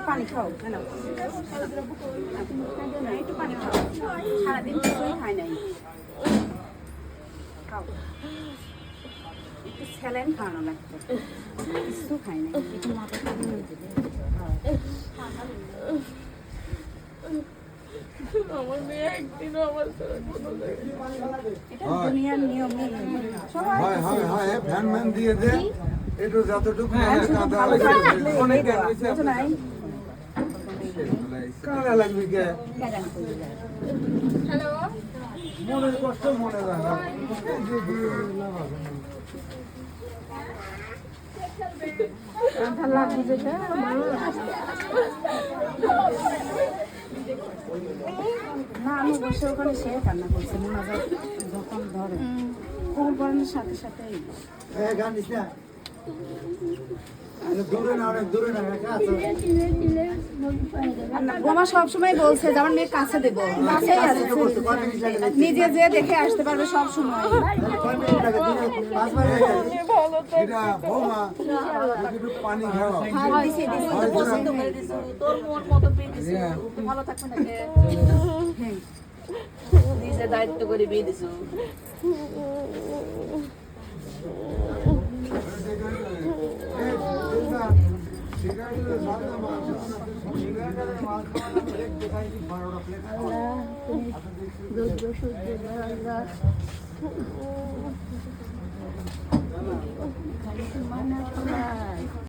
পানি খাও একটু পানি খাও সারাদিন কিছুই খাই নাই খাও একটু স্যালাইন খাওয়ানো লাগতো কিছু খাই নাই একটু মাথা খাওয়ানো হয়েছে আমার মেয়ে একদিনও আমার সাথে কোনো এটা দুনিয়ার নিয়ম ফ্যান ম্যান দিয়ে দে একটু যতটুকু কারা লাগবে কে হ্যালো মনের কষ্ট মনে রাখা না আমি বসে ওখানে সে কান্না করছে মোনাজাত যখন ধরে কোন পড়ানোর সাথে সাথেই জানিস না দূরে না অনেক দূরে না বোমা সবসময় বলছে যে আমার মেয়ের কাছে দেবো কাছেই আছে নিজে যে দেখে আসতে পারবে সব সময় এটা বৌমা একটু পানি খাও তোর মন মতো বিয়ে দিছি ভালো থাকবে না নিজে দায়িত্ব করে বিয়ে দিছো সিগারেট